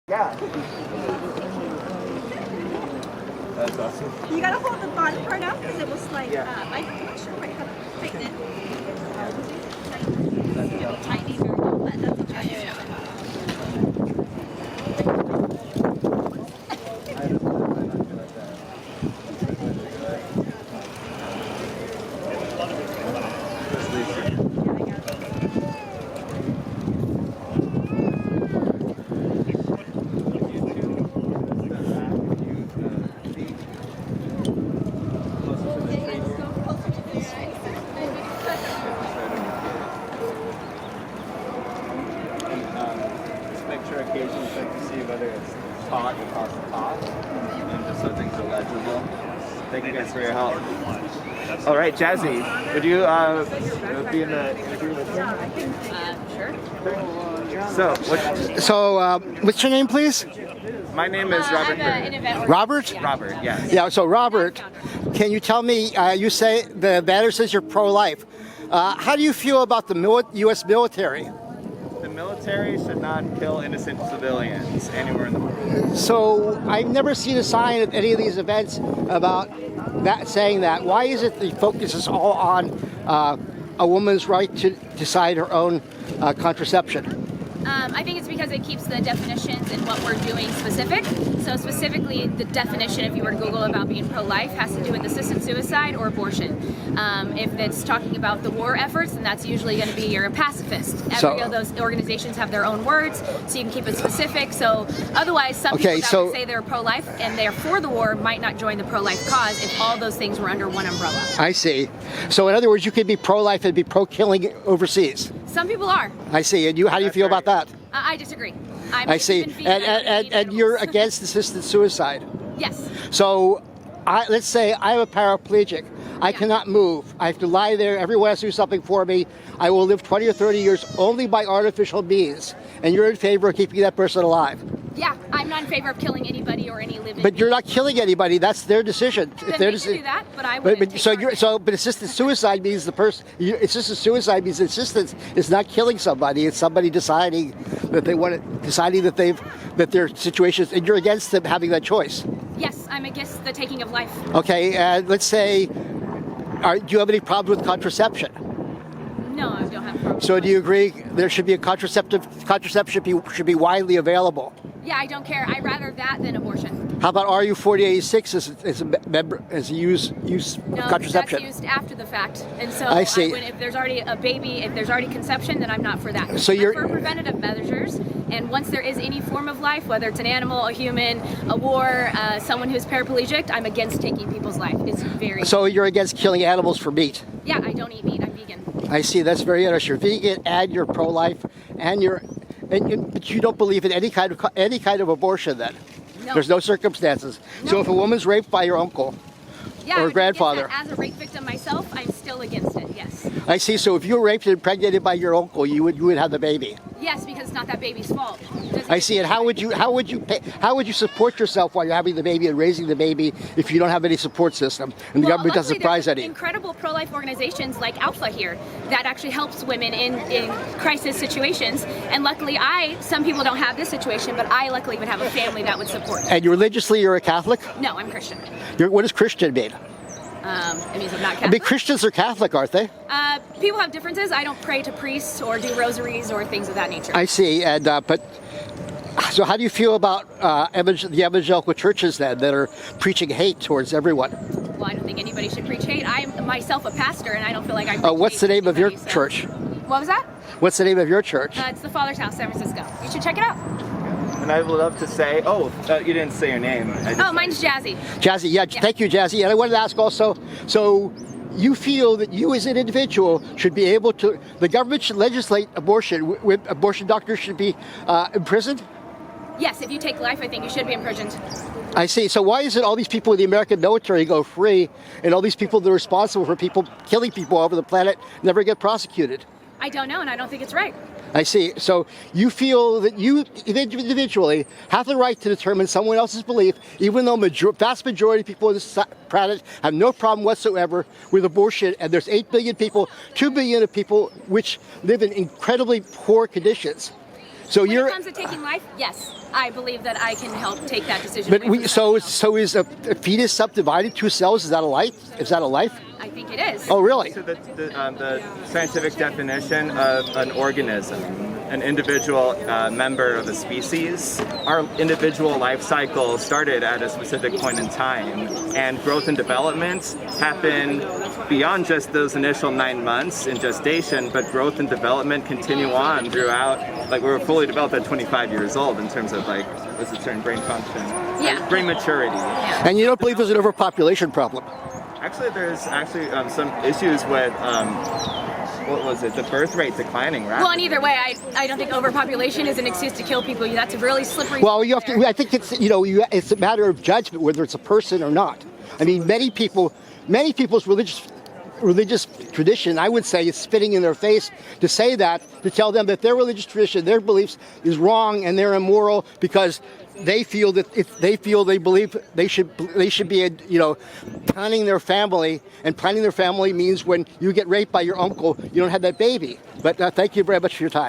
Yeah. That's awesome. You gotta hold the body part up because it will slide Yeah. up. I'm not sure what how to tighten it. Tiny, very low, but that's okay. Occasionally check to see whether it's taught across the top and just so things are legible. Thank you guys for your help. All right, Jazzy, would you be in the interview with me? Sure. So, What's your name, please? my name is Robert. Robert? Robert, yes. Yeah, so Robert, can you tell me, you say the banner says you're pro-life. How do you feel about the U.S. military? The military should not kill innocent civilians anywhere in the world. So I've never seen a sign at any of these events about that saying that. Why is it the focus is all on a woman's right to decide her own contraception? I think it's because it keeps the definitions and what we're doing specific. So specifically, the definition, if you were to Google about being pro-life, has to do with assisted suicide or abortion. If it's talking about the war efforts, then that's usually going to be you're a pacifist. Every of those organizations have their own words, so you can keep it specific. So otherwise, some people that would say they're pro-life and they're for the war might not join the pro-life cause if all those things were under one umbrella. I see. So in other words, you could be pro-life and be pro-killing overseas. Some people are. I see. And you, how do you feel about that? I disagree. I see. And you're against assisted suicide. Yes. So let's say I'm a paraplegic. I cannot move. I have to lie there. Everyone has to do something for me. I will live 20 or 30 years only by artificial means. And you're in favor of keeping that person alive. Yeah, I'm not in favor of killing anybody or any living. But you're not killing anybody. That's their decision. Then they can do that, but I wouldn't. But assisted suicide means the person. Assisted suicide means assistance is not killing somebody. It's somebody deciding that they want it, deciding that their situation is, and you're against them having that choice. Yes, I'm against the taking of life. Okay, and let's say, do you have any problems with contraception? No, I don't have problems. So do you agree there should be a contraception should be widely available? Yeah, I don't care. I'd rather that than abortion. How about RU4086 as a use contraception? That's used after the fact. And so I see. If there's already a baby, if there's already conception, then I'm not for that. So you're for preventative measures. And once there is any form of life, whether it's an animal, a human, a war, someone who's paraplegic, I'm against taking people's life. It's very. So you're against killing animals for meat? Yeah, I don't eat meat. I'm vegan. I see. That's very interesting. You're vegan and you're pro-life, and but you don't believe in any kind of abortion. Then No. there's no circumstances. No. So if a woman's raped by your uncle or grandfather, as a rape victim myself, I'm still against it. Yes. I see. So if you were raped and impregnated by your uncle, you would have the baby. Yes, because it's not that baby's fault. I see. And how would you support yourself while you're having the baby and raising the baby if you don't have any support system and the government doesn't prize any? Incredible pro-life organizations like Alpha here that actually helps women in crisis situations. And luckily, some people don't have this situation, but I luckily would have a family that would support. And religiously, you're a Catholic? No, I'm Christian. What does Christian mean? It means I'm not Catholic. I mean, Christians are Catholic, aren't they? People have differences. I don't pray to priests or do rosaries or things of that nature. I see. And so how do you feel about the evangelical churches then that are preaching hate towards everyone? Well, I don't think anybody should preach hate. I'm myself a pastor, and I don't feel like I. What's the name of your church? What was that? What's the name of your church? It's the Father's House, San Francisco. You should check it out. And I would love to say, you didn't say your name. Mine's Jazzy. Jazzy, yeah, thank you, Jazzy. And I wanted to ask also, so you feel that you as an individual should be able to, the government should legislate abortion, with abortion doctors should be imprisoned? Yes, if you take life, I think you should be imprisoned. I see. So why is it all these people in the American military go free and all these people that are responsible for killing people all over the planet never get prosecuted? I don't know, and I don't think it's right. I see. So you feel that you individually have the right to determine someone else's belief, even though vast majority of people on this planet have no problem whatsoever with abortion, and there's 8 billion people, 2 billion of people which live in incredibly poor conditions. So When you're. it comes to taking life, yes, I believe that I can help take that decision. But away from someone else. so is a fetus subdivided 2 cells? Is that a life? Is that a life? I think it is. Oh, really? So the scientific definition of an organism, an individual member of a species, our individual life cycle started at a specific point in time, and growth and development happen beyond just those initial 9 months in gestation, but growth and development continue on throughout. Like, we're fully developed at 25 years old in terms of, like, what's the term, brain function? Yeah. Brain maturity. And you don't believe there's an overpopulation problem? Actually, there's some issues with, what was it, the birth rate declining rapidly. Well, and either way, I don't think overpopulation is an excuse to kill people. That's a really slippery. Well, you have to. I think it's it's a matter of judgment whether it's a person or not. I mean, many people's religious tradition, I would say, is spitting in their face to say that, to tell them that their religious tradition, their beliefs is wrong and they're immoral because they feel that they believe they should be planning their family, and planning their family means when you get raped by your uncle, you don't have that baby. But thank you very much for your time.